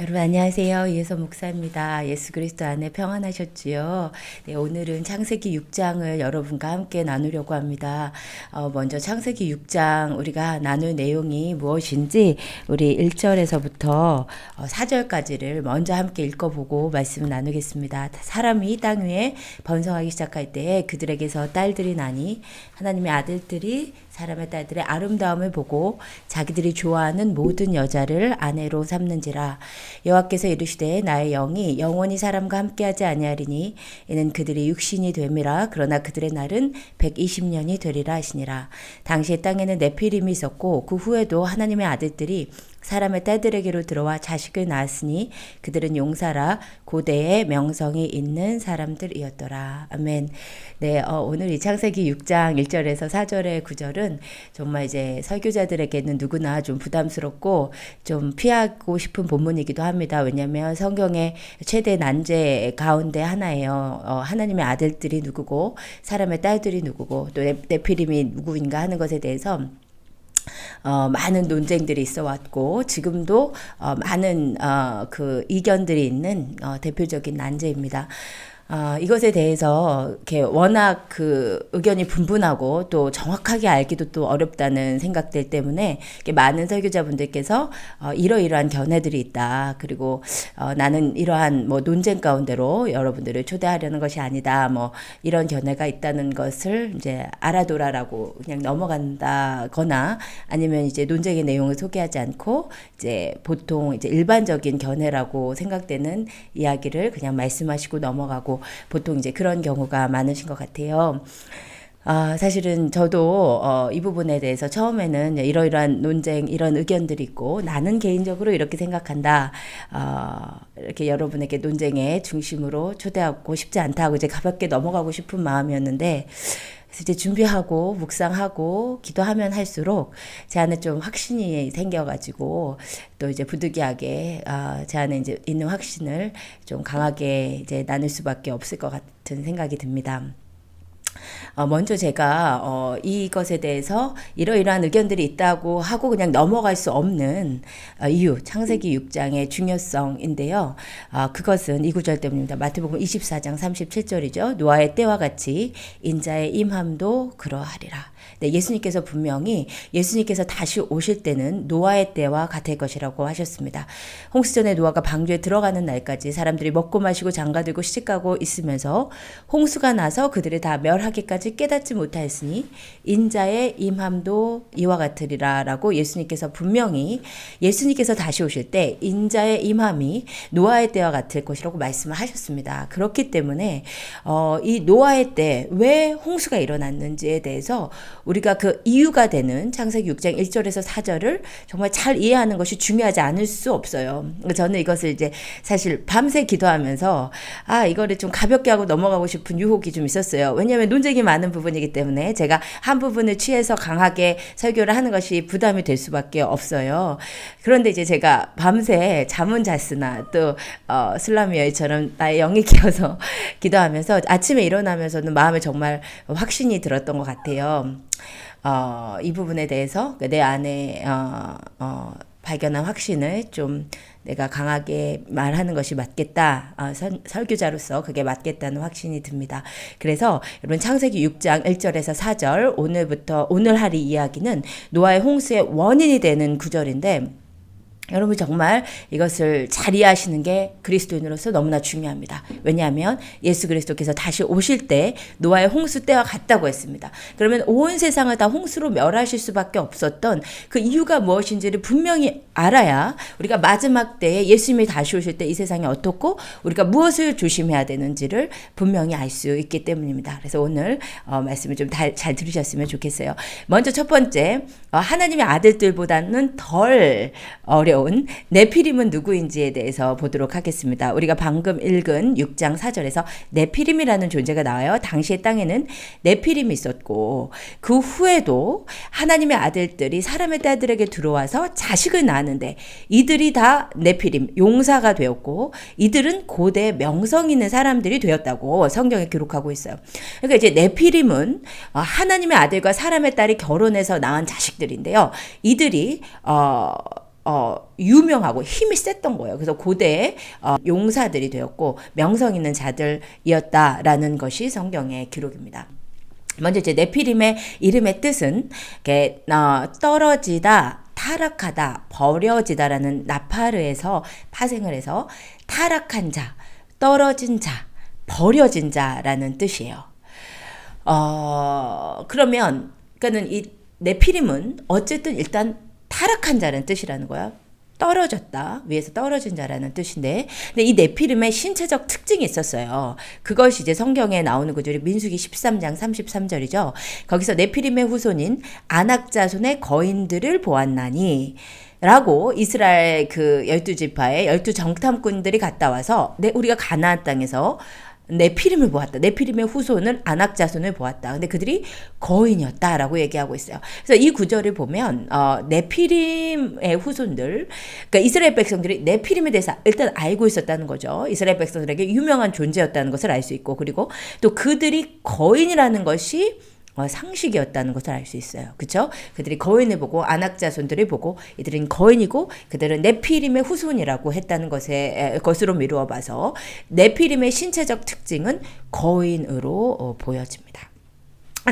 여러분 안녕하세요. 이혜서 목사입니다. 예수 그리스도 안에 평안하셨지요? 네, 오늘은 창세기 6장을 여러분과 함께 나누려고 합니다. 먼저 창세기 6장 우리가 나눌 내용이 무엇인지 우리 1절에서부터 4절까지를 먼저 함께 읽어보고 말씀을 나누겠습니다. 사람이 땅 위에 번성하기 시작할 때에 그들에게서 딸들이 나니 하나님의 아들들이 사람의 딸들의 아름다움을 보고 자기들이 좋아하는 모든 여자를 아내로 삼는지라. 여호와께서 이르시되 나의 영이 영원히 사람과 함께하지 아니하리니 이는 그들이 육신이 됨이라. 그러나 그들의 날은 120년이 되리라 하시니라. 당시에 땅에는 네피림이 있었고 그 후에도 하나님의 아들들이 사람의 딸들에게로 들어와 자식을 낳았으니 그들은 용사라 고대의 명성이 있는 사람들이었더라. 아멘. 네, 오늘 이 창세기 6장 1절에서 4절의 구절은 정말 이제 설교자들에게는 누구나 좀 부담스럽고 좀 피하고 싶은 본문이기도 합니다. 왜냐하면 성경의 최대 난제 가운데 하나예요. 하나님의 아들들이 누구고 사람의 딸들이 누구고 또 네피림이 누구인가 하는 것에 대해서 많은 논쟁들이 있어 왔고 지금도 많은 그 이견들이 있는 대표적인 난제입니다. 이것에 대해서 이렇게 워낙 그 의견이 분분하고 또 정확하게 알기도 또 어렵다는 생각들 때문에 많은 설교자분들께서 이러이러한 견해들이 있다. 그리고 나는 이러한 뭐 논쟁 가운데로 여러분들을 초대하려는 것이 아니다. 뭐 이런 견해가 있다는 것을 이제 알아둬라라고 그냥 넘어간다거나 아니면 이제 논쟁의 내용을 소개하지 않고 이제 보통 이제 일반적인 견해라고 생각되는 이야기를 그냥 말씀하시고 넘어가고 보통 이제 그런 경우가 많으신 것 같아요. 사실은 저도 이 부분에 대해서 처음에는 이러이러한 논쟁, 이런 의견들이 있고 나는 개인적으로 이렇게 생각한다. 이렇게 여러분에게 논쟁의 중심으로 초대하고 싶지 않다고 이제 가볍게 넘어가고 싶은 마음이었는데 이제 준비하고 묵상하고 기도하면 할수록 제 안에 좀 확신이 생겨가지고 또 이제 부득이하게 제 안에 이제 있는 확신을 좀 강하게 이제 나눌 수밖에 없을 것 같은 생각이 듭니다. 먼저 제가 이것에 대해서 이러이러한 의견들이 있다고 하고 그냥 넘어갈 수 없는 이유, 창세기 6장의 중요성인데요. 그것은 이 구절 때문입니다. 마태복음 24장 37절이죠. 노아의 때와 같이 인자의 임함도 그러하리라. 네, 예수님께서 분명히 예수님께서 다시 오실 때는 노아의 때와 같을 것이라고 하셨습니다. 홍수전에 노아가 방주에 들어가는 날까지 사람들이 먹고 마시고 장가들고 시집가고 있으면서 홍수가 나서 그들이 다 멸하기까지 깨닫지 못하였으니 인자의 임함도 이와 같으리라 라고 예수님께서 분명히 예수님께서 다시 오실 때 인자의 임함이 노아의 때와 같을 것이라고 말씀을 하셨습니다. 그렇기 때문에 이 노아의 때 왜 홍수가 일어났는지에 대해서 우리가 그 이유가 되는 창세기 6장 1절에서 4절을 정말 잘 이해하는 것이 중요하지 않을 수 없어요. 저는 이것을 이제 사실 밤새 기도하면서 이거를 좀 가볍게 하고 넘어가고 싶은 유혹이 좀 있었어요. 왜냐하면 논쟁이 많은 부분이기 때문에 제가 한 부분을 취해서 강하게 설교를 하는 것이 부담이 될 수밖에 없어요. 그런데 이제 제가 밤새 잠은 잤으나 또 슬라미 여인처럼 나의 영이 깨어서 기도하면서 아침에 일어나면서는 마음에 정말 확신이 들었던 것 같아요. 이 부분에 대해서 내 안에 발견한 확신을 좀 내가 강하게 말하는 것이 맞겠다. 설교자로서 그게 맞겠다는 확신이 듭니다. 그래서 여러분 창세기 6장 1절에서 4절 오늘 할 이야기는 노아의 홍수의 원인이 되는 구절인데 여러분 정말 이것을 잘 이해하시는 게 그리스도인으로서 너무나 중요합니다. 왜냐하면 예수 그리스도께서 다시 오실 때 노아의 홍수 때와 같다고 했습니다. 그러면 온 세상을 다 홍수로 멸하실 수밖에 없었던 그 이유가 무엇인지를 분명히 알아야 우리가 마지막 때에 예수님이 다시 오실 때 이 세상이 어떻고 우리가 무엇을 조심해야 되는지를 분명히 알 수 있기 때문입니다. 그래서 오늘 말씀을 좀 잘 들으셨으면 좋겠어요. 먼저 첫 번째 하나님의 아들들보다는 덜 어려운 네피림은 누구인지에 대해서 보도록 하겠습니다. 우리가 방금 읽은 6장 4절에서 네피림이라는 존재가 나와요. 당시의 땅에는 네피림이 있었고 그 후에도 하나님의 아들들이 사람의 딸들에게 들어와서 자식을 낳았는데 이들이 다 네피림, 용사가 되었고 이들은 고대 명성 있는 사람들이 되었다고 성경에 기록하고 있어요. 그러니까 이제 네피림은 하나님의 아들과 사람의 딸이 결혼해서 낳은 자식들인데요. 이들이 유명하고 힘이 셌던 거예요. 그래서 고대 용사들이 되었고 명성 있는 자들이었다라는 것이 성경의 기록입니다. 먼저 이제 네피림의 이름의 뜻은 떨어지다, 타락하다, 버려지다라는 나파르에서 파생을 해서 타락한 자, 떨어진 자, 버려진 자라는 뜻이에요. 그러면 그러니까는 이 네피림은 어쨌든 일단 타락한 자라는 뜻이라는 거야. 떨어졌다. 위에서 떨어진 자라는 뜻인데, 근데 이 네피림의 신체적 특징이 있었어요. 그것이 이제 성경에 나오는 구절이 민수기 13장 33절이죠. 거기서 네피림의 후손인 아낙 자손의 거인들을 보았나니 라고 이스라엘 그 12지파의 12정탐꾼들이 갔다 와서 우리가 가나안 땅에서 네피림을 보았다. 네피림의 후손은 아낙 자손을 보았다. 근데 그들이 거인이었다라고 얘기하고 있어요. 그래서 이 구절을 보면 네피림의 후손들, 그러니까 이스라엘 백성들이 네피림에 대해서 일단 알고 있었다는 거죠. 이스라엘 백성들에게 유명한 존재였다는 것을 알 수 있고, 그리고 또 그들이 거인이라는 것이 상식이었다는 것을 알 수 있어요. 그렇죠? 그들이 거인을 보고 아낙 자손들을 보고 이들은 거인이고 그들은 네피림의 후손이라고 했다는 것으로 미루어 봐서 네피림의 신체적 특징은 거인으로 보여집니다.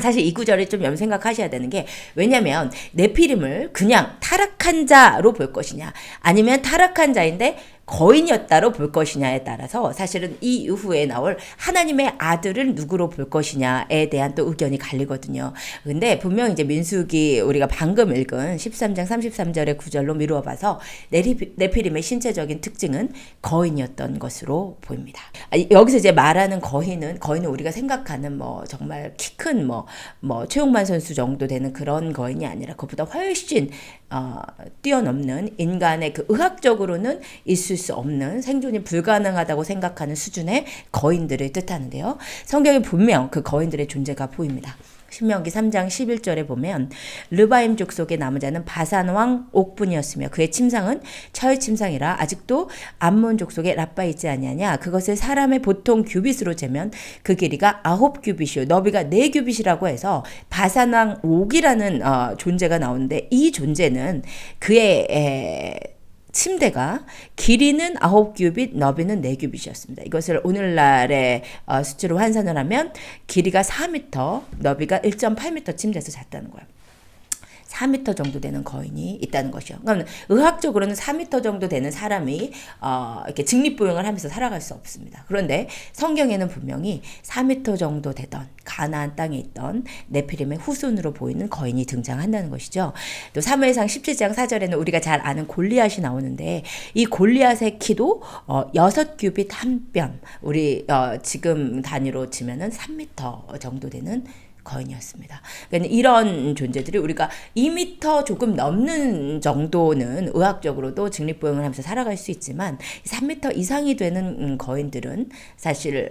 사실 이 구절을 좀 생각하셔야 되는 게, 왜냐면 네피림을 그냥 타락한 자로 볼 것이냐 아니면 타락한 자인데 거인이었다로 볼 것이냐에 따라서 사실은 이 이후에 나올 하나님의 아들을 누구로 볼 것이냐에 대한 또 의견이 갈리거든요. 근데 분명 이제 민수기 우리가 방금 읽은 13장 33절의 구절로 미루어 봐서 네피림의 신체적인 특징은 거인이었던 것으로 보입니다. 여기서 이제 말하는 거인은 우리가 생각하는 정말 키 큰 최용만 선수 정도 되는 그런 거인이 아니라 그보다 훨씬 뛰어넘는, 인간의 그 의학적으로는 있을 수 없는, 생존이 불가능하다고 생각하는 수준의 거인들을 뜻하는데요. 성경에 분명 그 거인들의 존재가 보입니다. 신명기 3장 11절에 보면 르바임 족속의 남은 바산왕 옥분이었으며 그의 침상은 철 침상이라 아직도 암몬 족속의 라빠 있지 아니하냐. 그것을 사람의 보통 규빗으로 재면 그 길이가 9규빗이요 너비가 4규빗이라고 해서 바산왕 옥이라는 존재가 나오는데, 이 존재는 그의 침대가 길이는 9규빗, 너비는 4규빗이었습니다. 이것을 오늘날의 수치로 환산을 하면 길이가 4m, 너비가 1.8m 침대에서 잤다는 거예요. 4m 정도 되는 거인이 있다는 것이요. 그러니까 의학적으로는 4m 정도 되는 사람이 이렇게 직립보행을 하면서 살아갈 수 없습니다. 그런데 성경에는 분명히 4m 정도 되던 가나안 땅에 있던 네피림의 후손으로 보이는 거인이 등장한다는 것이죠. 또 사무엘상 17장 4절에는 우리가 잘 아는 골리앗이 나오는데, 이 골리앗의 키도 6규빗 한 뼘, 우리 지금 단위로 치면은 3m 정도 되는 거인이었습니다. 그러니까 이런 존재들이 우리가 2m 조금 넘는 정도는 의학적으로도 직립보행을 하면서 살아갈 수 있지만 3m 이상이 되는 거인들은 사실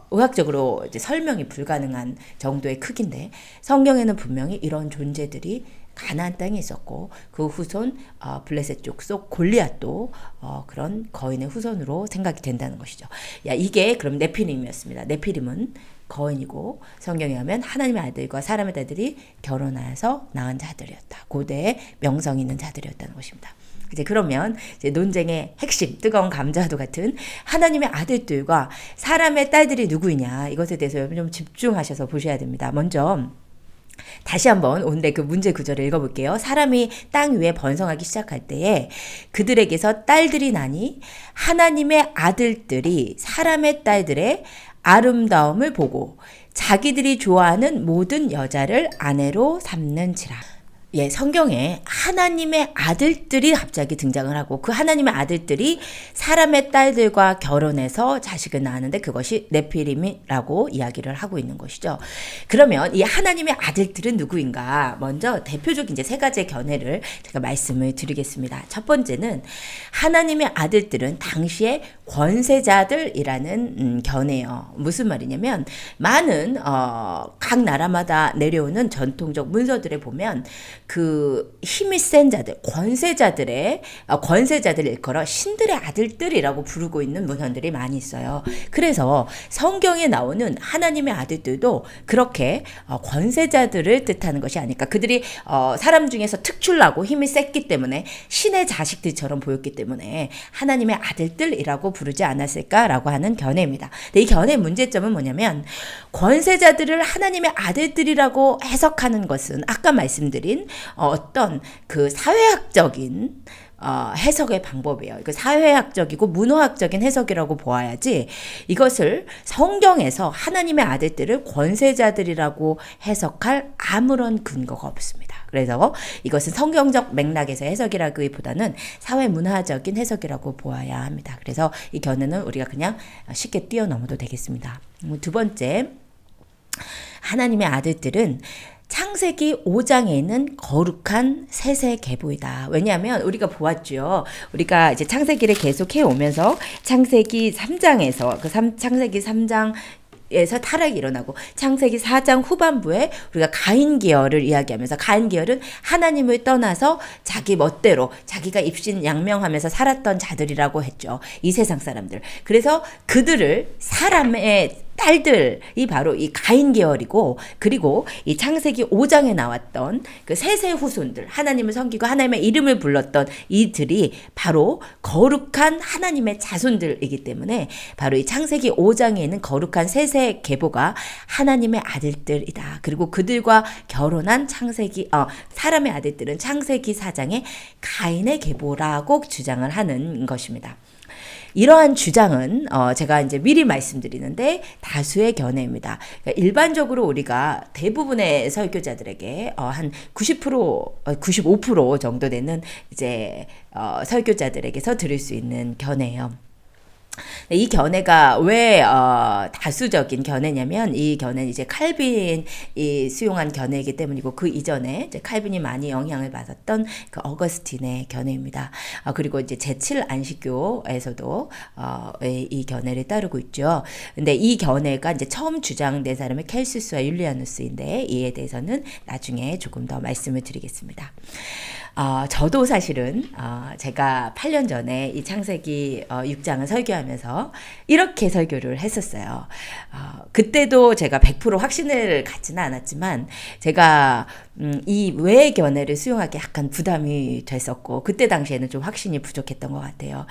의학적으로 이제 설명이 불가능한 정도의 크기인데, 성경에는 분명히 이런 존재들이 가나안 땅에 있었고 그 후손 블레셋 족속 골리앗도 그런 거인의 후손으로 생각이 된다는 것이죠. 이게 그럼 네피림이었습니다. 네피림은 거인이고 성경에 하면 하나님의 아들과 사람의 아들이 결혼하여서 낳은 자들이었다. 고대의 명성 있는 자들이었다는 것입니다. 이제 그러면 이제 논쟁의 핵심, 뜨거운 감자도 같은 하나님의 아들들과 사람의 딸들이 누구이냐, 이것에 대해서 여러분 좀 집중하셔서 보셔야 됩니다. 먼저 다시 한번 오늘의 그 문제 구절을 읽어볼게요. 사람이 땅 위에 번성하기 시작할 때에 그들에게서 딸들이 나니 하나님의 아들들이 사람의 딸들의 아름다움을 보고 자기들이 좋아하는 모든 여자를 아내로 삼는지라. 성경에 하나님의 아들들이 갑자기 등장을 하고 그 하나님의 아들들이 사람의 딸들과 결혼해서 자식을 낳았는데 그것이 네피림이라고 이야기를 하고 있는 것이죠. 그러면 이 하나님의 아들들은 누구인가? 먼저 대표적인 이제 3가지의 견해를 제가 말씀을 드리겠습니다. 첫 번째는 하나님의 아들들은 당시에 권세자들이라는 견해예요. 무슨 말이냐면 많은 각 나라마다 내려오는 전통적 문서들에 보면 그 힘이 센 자들, 권세자들을 일컬어 신들의 아들들이라고 부르고 있는 문헌들이 많이 있어요. 그래서 성경에 나오는 하나님의 아들들도 그렇게 권세자들을 뜻하는 것이 아닐까. 그들이 사람 중에서 특출나고 힘이 셌기 때문에 신의 자식들처럼 보였기 때문에 하나님의 아들들이라고 부르지 않았을까라고 하는 견해입니다. 근데 이 견해의 문제점은 뭐냐면 권세자들을 하나님의 아들들이라고 해석하는 것은 아까 말씀드린 어떤 그 사회학적인 해석의 방법이에요. 이거 사회학적이고 문화학적인 해석이라고 보아야지 이것을 성경에서 하나님의 아들들을 권세자들이라고 해석할 아무런 근거가 없습니다. 그래서 이것은 성경적 맥락에서 해석이라기보다는 사회문화적인 해석이라고 보아야 합니다. 그래서 이 견해는 우리가 그냥 쉽게 뛰어넘어도 되겠습니다. 두 번째, 하나님의 아들들은 창세기 5장에 있는 거룩한 셋의 계보이다. 왜냐하면 우리가 보았죠. 우리가 이제 창세기를 계속 해오면서 창세기 3장에서 창세기 3장 에서 타락이 일어나고 창세기 4장 후반부에 우리가 가인 계열을 이야기하면서 가인 계열은 하나님을 떠나서 자기 멋대로 자기가 입신양명하면서 살았던 자들이라고 했죠. 이 세상 사람들. 그래서 그들을 사람의 딸들이 바로 이 가인 계열이고, 그리고 이 창세기 5장에 나왔던 그 셋의 후손들, 하나님을 섬기고 하나님의 이름을 불렀던 이들이 바로 거룩한 하나님의 자손들이기 때문에 바로 이 창세기 5장에 있는 거룩한 셋의 계보가 하나님의 아들들이다. 그리고 그들과 결혼한 사람의 아들들은 창세기 4장에 가인의 계보라고 주장을 하는 것입니다. 이러한 주장은 제가 이제 미리 말씀드리는데 다수의 견해입니다. 그러니까 일반적으로 우리가 대부분의 설교자들에게 한 90%, 95% 정도 되는 이제 설교자들에게서 들을 수 있는 견해예요. 이 견해가 왜 다수적인 견해냐면 이 견해는 이제 칼빈이 수용한 견해이기 때문이고 그 이전에 이제 칼빈이 많이 영향을 받았던 그 어거스틴의 견해입니다. 그리고 이제 제7 안식교에서도 이 견해를 따르고 있죠. 근데 이 견해가 이제 처음 주장된 사람이 켈수스와 율리아누스인데 이에 대해서는 나중에 조금 더 말씀을 드리겠습니다. 저도 사실은 제가 8년 전에 이 창세기 6장을 설교하면서 이렇게 설교를 했었어요. 그때도 제가 100% 확신을 갖지는 않았지만 제가 이 외의 견해를 수용하기 약간 부담이 됐었고 그때 당시에는 좀 확신이 부족했던 것 같아요.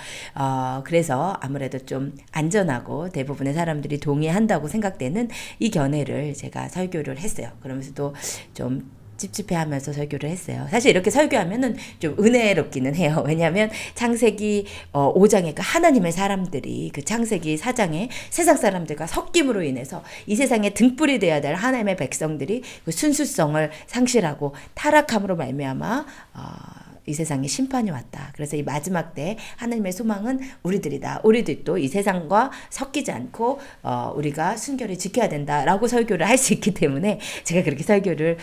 그래서 아무래도 좀 안전하고 대부분의 사람들이 동의한다고 생각되는 이 견해를 제가 설교를 했어요. 그러면서도 좀 찝찝해하면서 설교를 했어요. 사실 이렇게 설교하면은 좀 은혜롭기는 해요. 왜냐하면 창세기 5장에 그 하나님의 사람들이 그 창세기 4장에 세상 사람들과 섞임으로 인해서 이 세상에 등불이 되어야 될 하나님의 백성들이 그 순수성을 상실하고 타락함으로 말미암아 이 세상에 심판이 왔다. 그래서 이 마지막 때 하나님의 소망은 우리들이다. 우리들도 이 세상과 섞이지 않고 우리가 순결을 지켜야 된다라고 설교를 할 수 있기 때문에 제가 그렇게 설교를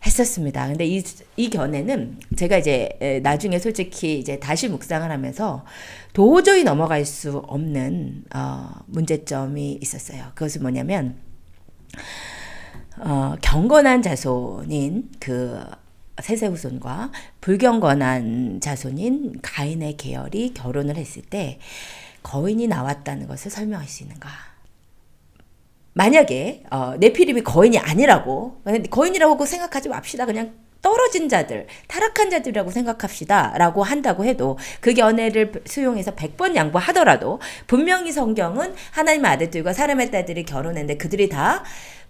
했었습니다. 근데 이 견해는 제가 이제 나중에 솔직히 이제 다시 묵상을 하면서 도저히 넘어갈 수 없는 문제점이 있었어요. 그것은 뭐냐면 경건한 자손인 그 셋의 후손과 불경건한 자손인 가인의 계열이 결혼을 했을 때 거인이 나왔다는 것을 설명할 수 있는가? 만약에 네피림이 거인이 아니라고, 거인이라고 생각하지 맙시다. 그냥 떨어진 자들, 타락한 자들이라고 생각합시다 라고 한다고 해도 그 견해를 수용해서 100번 양보하더라도 분명히 성경은 하나님의 아들들과 사람의 딸들이 결혼했는데 그들이 다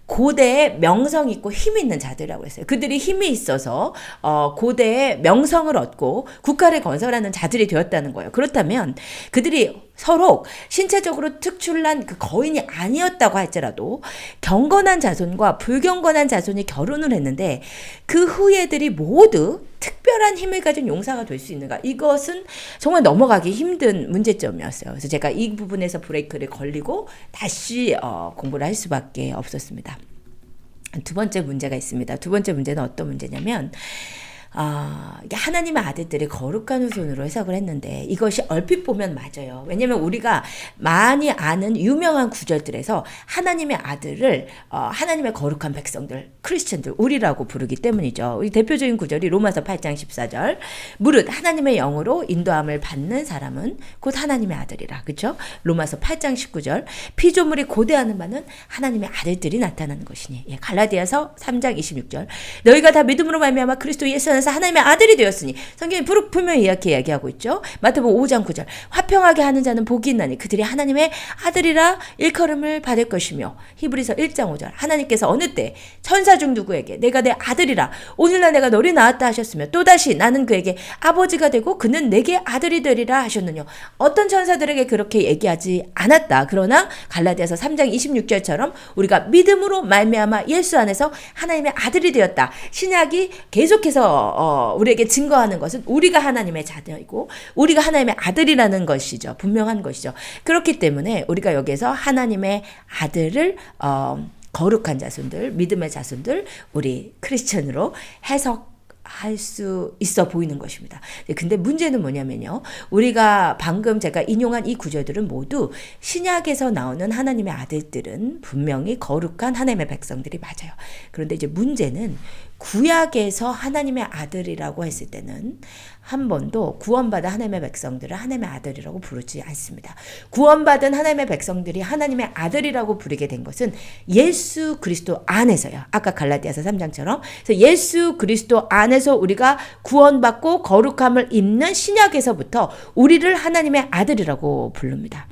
고대에 명성 있고 힘 있는 자들이라고 했어요. 그들이 힘이 있어서 고대에 명성을 얻고 국가를 건설하는 자들이 되었다는 거예요. 그렇다면 그들이 서로 신체적으로 특출난 그 거인이 아니었다고 할지라도 경건한 자손과 불경건한 자손이 결혼을 했는데 그 후예들이 모두 특별한 힘을 가진 용사가 될 수 있는가? 이것은 정말 넘어가기 힘든 문제점이었어요. 그래서 제가 이 부분에서 브레이크를 걸리고 다시 공부를 할 수밖에 없었습니다. 두 번째 문제가 있습니다. 두 번째 문제는 어떤 문제냐면 이게 하나님의 아들들이 거룩한 후손으로 해석을 했는데 이것이 얼핏 보면 맞아요. 왜냐면 우리가 많이 아는 유명한 구절들에서 하나님의 아들을 하나님의 거룩한 백성들, 크리스천들, 우리라고 부르기 때문이죠. 우리 대표적인 구절이 로마서 8장 14절. 무릇 하나님의 영으로 인도함을 받는 사람은 곧 하나님의 아들이라. 그렇죠? 로마서 8장 19절. 피조물이 고대하는 바는 하나님의 아들들이 나타나는 것이니. 예, 갈라디아서 3장 26절. 너희가 다 믿음으로 말미암아 그리스도 예수 안에서 하나님의 아들이 되었으니. 성경이 분명히 이렇게 이야기하고 있죠. 마태복음 5장 9절. 화평하게 하는 자는 복이 있나니 그들이 하나님의 아들이라 일컬음을 받을 것이며. 히브리서 1장 5절. 하나님께서 어느 때 천사 중 누구에게 내가 내 아들이라 오늘날 내가 너를 낳았다 하셨으며 또다시 나는 그에게 아버지가 되고 그는 내게 아들이 되리라 하셨느냐. 어떤 천사들에게 그렇게 얘기하지 않았다. 그러나 갈라디아서 3장 26절처럼 우리가 믿음으로 말미암아 예수 안에서 하나님의 아들이 되었다. 신약이 계속해서 우리에게 증거하는 것은 우리가 하나님의 자녀이고 우리가 하나님의 아들이라는 것이죠. 분명한 것이죠. 그렇기 때문에 우리가 여기서 하나님의 아들을 거룩한 자손들, 믿음의 자손들, 우리 크리스천으로 해석할 수 있어 보이는 것입니다. 근데 문제는 뭐냐면요. 우리가 방금 제가 인용한 이 구절들은 모두 신약에서 나오는 하나님의 아들들은 분명히 거룩한 하나님의 백성들이 맞아요. 그런데 이제 문제는 구약에서 하나님의 아들이라고 했을 때는 한 번도 구원받은 하나님의 백성들을 하나님의 아들이라고 부르지 않습니다. 구원받은 하나님의 백성들이 하나님의 아들이라고 부르게 된 것은 예수 그리스도 안에서요. 아까 갈라디아서 3장처럼. 그래서 예수 그리스도 안에서 우리가 구원받고 거룩함을 입는 신약에서부터 우리를 하나님의 아들이라고 부릅니다.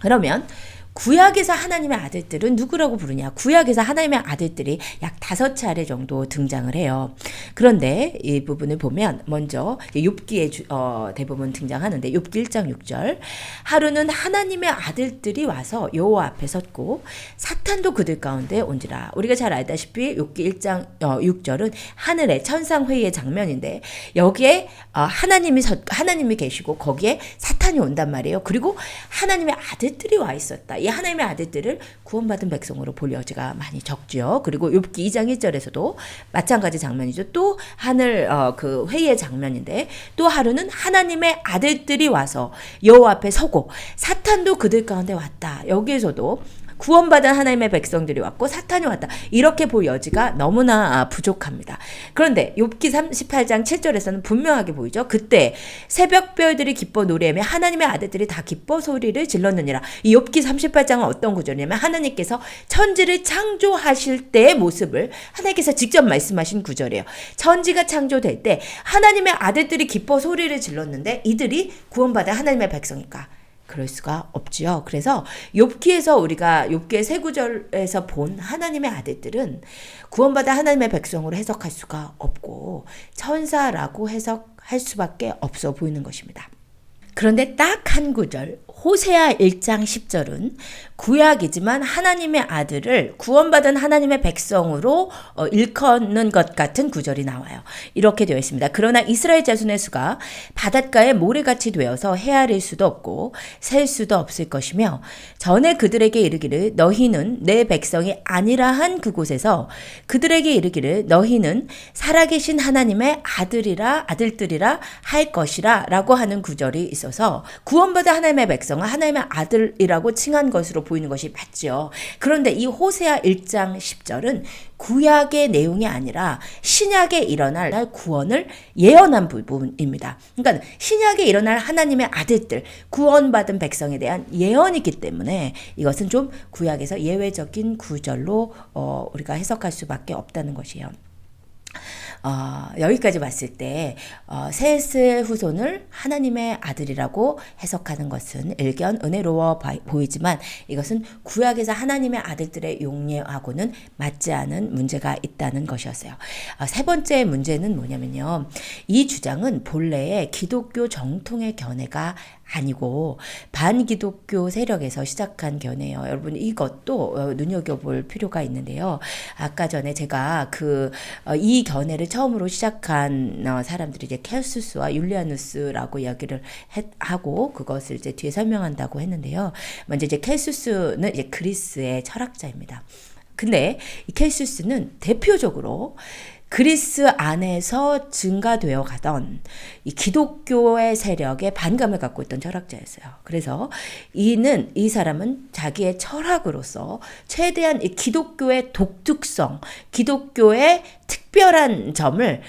그러면 구약에서 하나님의 아들들은 누구라고 부르냐? 구약에서 하나님의 아들들이 약 5차례 정도 등장을 해요. 그런데 이 부분을 보면 먼저 욥기에 대부분 등장하는데 욥기 1장 6절. 하루는 하나님의 아들들이 와서 여호와 앞에 섰고 사탄도 그들 가운데 온지라. 우리가 잘 알다시피 욥기 1장 6절은 하늘의 천상회의의 장면인데 여기에 하나님이 계시고 거기에 사탄이 온단 말이에요. 그리고 하나님의 아들들이 와 있었다. 이 하나님의 아들들을 구원받은 백성으로 볼 여지가 많이 적지요. 그리고 욥기 2장 1절에서도 마찬가지 장면이죠. 또 하늘 그 회의의 장면인데 또 하루는 하나님의 아들들이 와서 여호와 앞에 서고 사탄도 그들 가운데 왔다. 여기에서도 구원받은 하나님의 백성들이 왔고 사탄이 왔다. 이렇게 볼 여지가 너무나 부족합니다. 그런데 욥기 38장 7절에서는 분명하게 보이죠. 그때 새벽별들이 기뻐 노래하며 하나님의 아들들이 다 기뻐 소리를 질렀느니라. 이 욥기 38장은 어떤 구절이냐면 하나님께서 천지를 창조하실 때의 모습을 하나님께서 직접 말씀하신 구절이에요. 천지가 창조될 때 하나님의 아들들이 기뻐 소리를 질렀는데 이들이 구원받은 하나님의 백성일까? 그럴 수가 없지요. 그래서 욥기에서 우리가 욥기의 세 구절에서 본 하나님의 아들들은 구원받은 하나님의 백성으로 해석할 수가 없고 천사라고 해석할 수밖에 없어 보이는 것입니다. 그런데 딱 한 구절 호세아 1장 10절은 구약이지만 하나님의 아들을 구원받은 하나님의 백성으로 일컫는 것 같은 구절이 나와요. 이렇게 되어 있습니다. 그러나 이스라엘 자손의 수가 바닷가에 모래같이 되어서 헤아릴 수도 없고 셀 수도 없을 것이며 전에 그들에게 이르기를 너희는 내 백성이 아니라 한 그곳에서 그들에게 이르기를 너희는 살아계신 하나님의 아들들이라 할 것이라 라고 하는 구절이 있어서 구원받은 하나님의 백성은 하나님의 아들이라고 칭한 것으로 보이는 것이 맞죠. 그런데 이 호세아 1장 10절은 구약의 내용이 아니라 신약에 일어날 구원을 예언한 부분입니다. 그러니까 신약에 일어날 하나님의 아들들, 구원받은 백성에 대한 예언이기 때문에 이것은 좀 구약에서 예외적인 구절로 우리가 해석할 수밖에 없다는 것이에요. 여기까지 봤을 때 셋의 후손을 하나님의 아들이라고 해석하는 것은 일견 은혜로워 보이지만 이것은 구약에서 하나님의 아들들의 용례하고는 맞지 않은 문제가 있다는 것이었어요. 세 번째 문제는 뭐냐면요. 이 주장은 본래의 기독교 정통의 견해가 아니고 반기독교 세력에서 시작한 견해예요. 여러분 이것도 눈여겨볼 필요가 있는데요. 아까 전에 제가 이 견해를 처음으로 시작한 사람들이 이제 켈수스와 율리아누스라고 이야기를 하고 그것을 이제 뒤에 설명한다고 했는데요. 먼저 이제 켈수스는 이제 그리스의 철학자입니다. 근데 이 켈수스는 대표적으로 그리스 안에서 증가되어 가던 이 기독교의 세력에 반감을 갖고 있던 철학자였어요. 그래서 이 사람은 자기의 철학으로서 최대한 이 기독교의 독특성, 기독교의 특별한 점을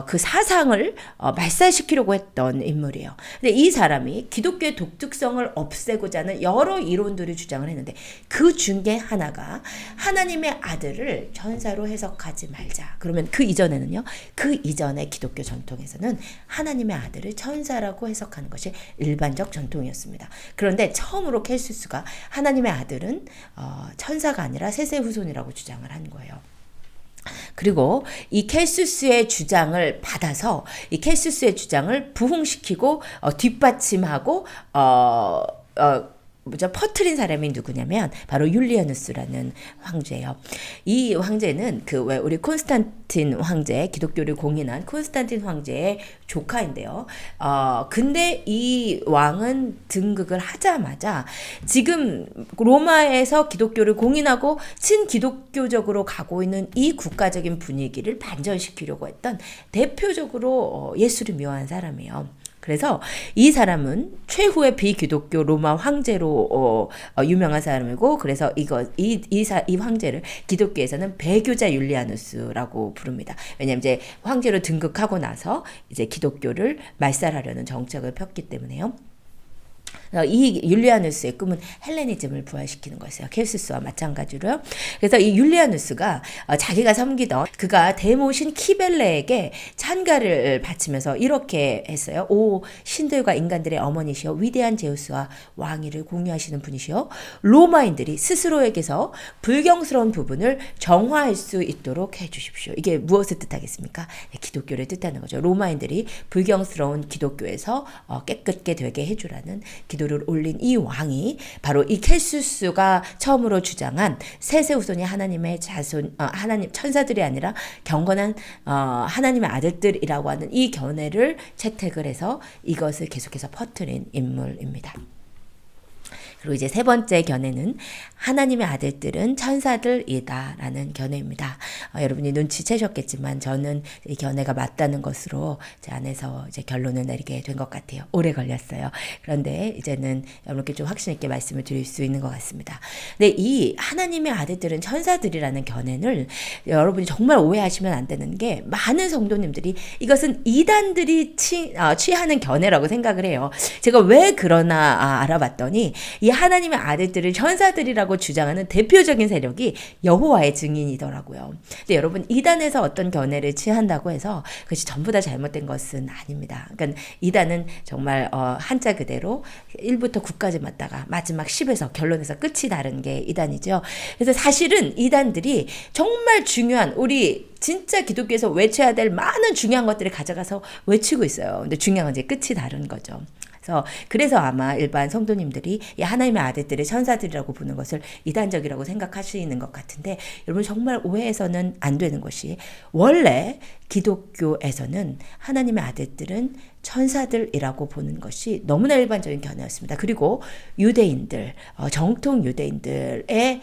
그 사상을 말살시키려고 했던 인물이에요. 근데 이 사람이 기독교의 독특성을 없애고자 하는 여러 이론들을 주장을 했는데 그 중에 하나가 하나님의 아들을 천사로 해석하지 말자. 그러면 그 이전에는요. 그 이전의 기독교 전통에서는 하나님의 아들을 천사라고 해석하는 것이 일반적 전통이었습니다. 그런데 처음으로 켈수스가 하나님의 아들은 천사가 아니라 셋의 후손이라고 주장을 한 거예요. 그리고 이 켈수스의 주장을 받아서 이 켈수스의 주장을 부흥시키고 뒷받침하고 퍼트린 사람이 누구냐면 바로 율리아누스라는 황제예요. 이 황제는 왜 우리 콘스탄틴 황제, 기독교를 공인한 콘스탄틴 황제의 조카인데요. 근데 이 왕은 등극을 하자마자 지금 로마에서 기독교를 공인하고 친기독교적으로 가고 있는 이 국가적인 분위기를 반전시키려고 했던 대표적으로 예수를 미워한 사람이에요. 그래서 이 사람은 최후의 비기독교 로마 황제로 유명한 사람이고, 그래서 이 황제를 기독교에서는 배교자 율리아누스라고 부릅니다. 왜냐하면 이제 황제로 등극하고 나서 이제 기독교를 말살하려는 정책을 폈기 때문에요. 이 율리아누스의 꿈은 헬레니즘을 부활시키는 것이에요. 켈수스와 마찬가지로요. 그래서 이 율리아누스가 자기가 섬기던 그가 데모신 키벨레에게 찬가를 바치면서 이렇게 했어요. 오 신들과 인간들의 어머니시여 위대한 제우스와 왕위를 공유하시는 분이시여 로마인들이 스스로에게서 불경스러운 부분을 정화할 수 있도록 해주십시오. 이게 무엇을 뜻하겠습니까? 기독교를 뜻하는 거죠. 로마인들이 불경스러운 기독교에서 깨끗게 되게 해주라는 기도를 올린 이 왕이 바로 이 켈수스가 처음으로 주장한 셋의 후손이 하나님의 자손, 하나님 천사들이 아니라 경건한 하나님의 아들들이라고 하는 이 견해를 채택을 해서 이것을 계속해서 퍼뜨린 인물입니다. 그리고 이제 세 번째 견해는 하나님의 아들들은 천사들이다라는 견해입니다. 여러분이 눈치채셨겠지만 저는 이 견해가 맞다는 것으로 제 안에서 이제 결론을 내리게 된 것 같아요. 오래 걸렸어요. 그런데 이제는 여러분께 좀 확신 있게 말씀을 드릴 수 있는 것 같습니다. 근데 이 하나님의 아들들은 천사들이라는 견해를 여러분이 정말 오해하시면 안 되는 게 많은 성도님들이 이것은 이단들이 취하는 견해라고 생각을 해요. 제가 왜 그러나 알아봤더니 이 하나님의 아들들을 천사들이라고 주장하는 대표적인 세력이 여호와의 증인이더라고요. 근데 여러분 이단에서 어떤 견해를 취한다고 해서 그것이 전부 다 잘못된 것은 아닙니다. 그러니까 이단은 정말 한자 그대로 1부터 9까지 맞다가 마지막 10에서 결론에서 끝이 다른 게 이단이죠. 그래서 사실은 이단들이 정말 중요한 우리 진짜 기독교에서 외쳐야 될 많은 중요한 것들을 가져가서 외치고 있어요. 근데 중요한 건 이제 끝이 다른 거죠. 그래서 아마 일반 성도님들이 이 하나님의 아들들을 천사들이라고 부르는 것을 이단적이라고 생각하시는 것 같은데 여러분 정말 오해해서는 안 되는 것이 원래 기독교에서는 하나님의 아들들은 천사들이라고 보는 것이 너무나 일반적인 견해였습니다. 그리고 유대인들, 정통 유대인들의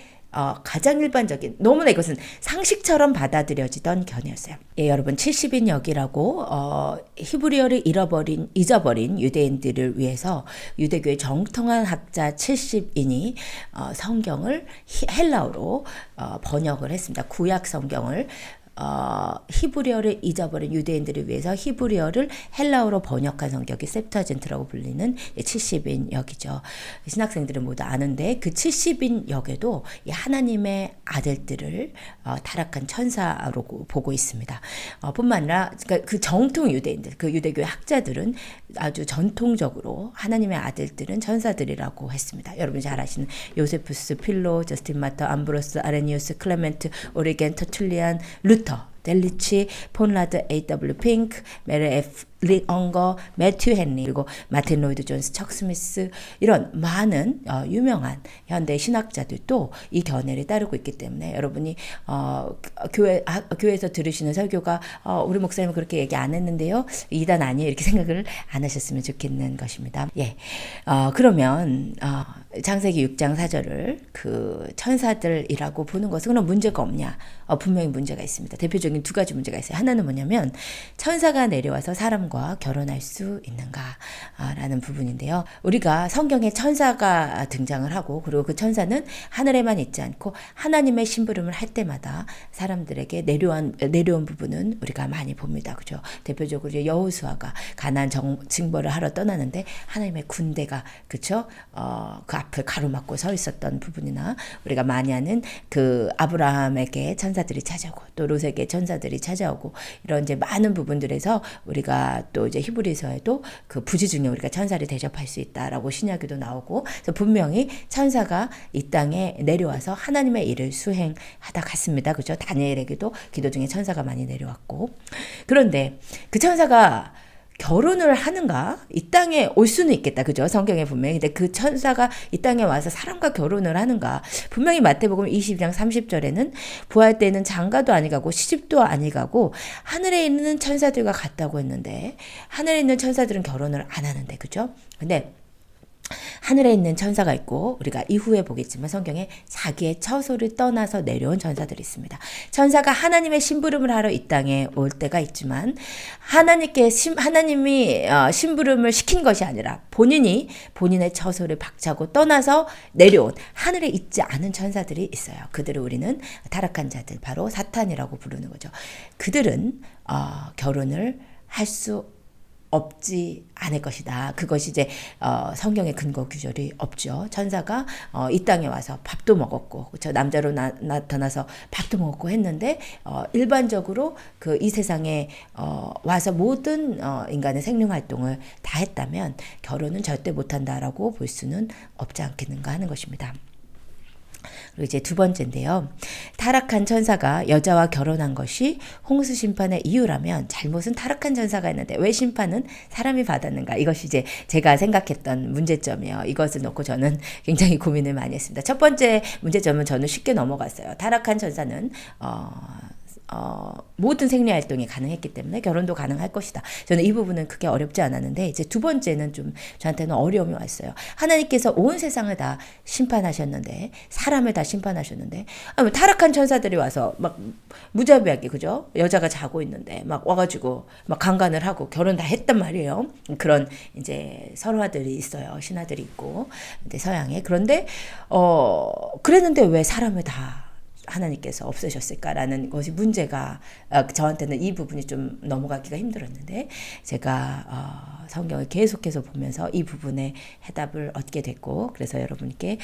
가장 일반적인 너무나 이것은 상식처럼 받아들여지던 견해였어요. 예, 여러분 70인 역이라고 히브리어를 잊어버린 유대인들을 위해서 유대교의 정통한 학자 70인이 성경을 헬라어로 번역을 했습니다. 구약 성경을 히브리어를 잊어버린 유대인들을 위해서 히브리어를 헬라어로 번역한 성격이 셉터진트라고 불리는 70인 역이죠. 신학생들은 모두 아는데 그 70인 역에도 이 하나님의 아들들을 타락한 천사로 보고 있습니다. 뿐만 아니라 그러니까 그 정통 유대인들, 그 유대교의 학자들은 아주 전통적으로 하나님의 아들들은 천사들이라고 했습니다. 여러분 잘 아시는 요세푸스, 필로, 저스틴 마터, 암브로스, 아레니우스, 클레멘트, 오리겐, 터툴리안, 루터, 델리치, 폰라드, A.W. 핑크, 메르 F. 릭 엉거, 매튜 헨리, 그리고 마틴 로이드 존스, 척 스미스 이런 많은 유명한 현대 신학자들도 이 견해를 따르고 있기 때문에 여러분이 교회에서 들으시는 설교가 우리 목사님은 그렇게 얘기 안 했는데요. 이단 아니에요. 이렇게 생각을 안 하셨으면 좋겠는 것입니다. 예. 그러면 창세기 6장 4절을 그 천사들이라고 보는 것은 그럼 문제가 없냐? 분명히 문제가 있습니다. 대표적인 두 가지 문제가 있어요. 하나는 뭐냐면 천사가 내려와서 사람과 결혼할 수 있는가라는 부분인데요. 우리가 성경에 천사가 등장을 하고 그리고 그 천사는 하늘에만 있지 않고 하나님의 심부름을 할 때마다 사람들에게 내려온 부분은 우리가 많이 봅니다. 그죠? 대표적으로 여호수아가 가나안 징벌을 하러 떠나는데 하나님의 군대가 그쵸? 그 앞을 가로막고 서 있었던 부분이나 우리가 많이 아는 그 아브라함에게 천사들이 찾아오고 또 롯에게 천사들이 찾아오고 이런 이제 많은 부분들에서 우리가 또 이제 히브리서에도 그 부지 중에 우리가 천사를 대접할 수 있다라고 신약에도 나오고 그래서 분명히 천사가 이 땅에 내려와서 하나님의 일을 수행하다 갔습니다. 그죠? 다니엘에게도 기도 중에 천사가 많이 내려왔고 그런데 그 천사가 결혼을 하는가? 이 땅에 올 수는 있겠다. 그죠? 성경에 분명히. 근데 그 천사가 이 땅에 와서 사람과 결혼을 하는가? 분명히 마태복음 22장 30절에는 부활 때는 장가도 아니가고 시집도 아니가고 하늘에 있는 천사들과 같다고 했는데 하늘에 있는 천사들은 결혼을 안 하는데 그죠? 근데 하늘에 있는 천사가 있고 우리가 이후에 보겠지만 성경에 자기의 처소를 떠나서 내려온 천사들이 있습니다. 천사가 하나님의 심부름을 하러 이 땅에 올 때가 있지만 하나님이 심부름을 시킨 것이 아니라 본인이 본인의 처소를 박차고 떠나서 내려온 하늘에 있지 않은 천사들이 있어요. 그들을 우리는 타락한 자들 바로 사탄이라고 부르는 거죠. 그들은 결혼을 할 수 없지 않을 것이다. 그것이 이제 성경의 근거 규절이 없죠. 천사가 이 땅에 와서 밥도 먹었고 그렇죠? 남자로 나타나서 밥도 먹었고 했는데 일반적으로 그 이 세상에 와서 모든 인간의 생명 활동을 다 했다면 결혼은 절대 못한다라고 볼 수는 없지 않겠는가 하는 것입니다. 그리고 이제 두 번째인데요. 타락한 천사가 여자와 결혼한 것이 홍수 심판의 이유라면 잘못은 타락한 천사가 했는데 왜 심판은 사람이 받았는가? 이것이 이제 제가 생각했던 문제점이에요. 이것을 놓고 저는 굉장히 고민을 많이 했습니다. 첫 번째 문제점은 저는 쉽게 넘어갔어요. 타락한 천사는 모든 생리 활동이 가능했기 때문에 결혼도 가능할 것이다. 저는 이 부분은 크게 어렵지 않았는데 이제 두 번째는 좀 저한테는 어려움이 왔어요. 하나님께서 온 세상을 다 심판하셨는데 사람을 다 심판하셨는데 타락한 천사들이 와서 막 무자비하게 그죠? 여자가 자고 있는데 막 와가지고 막 강간을 하고 결혼 다 했단 말이에요. 그런 이제 설화들이 있어요. 신화들이 있고 근데 서양에 그런데 그랬는데 왜 사람을 다 하나님께서 없애셨을까라는 것이 문제가 저한테는 이 부분이 좀 넘어가기가 힘들었는데 제가 성경을 계속해서 보면서 이 부분에 해답을 얻게 됐고 그래서 여러분께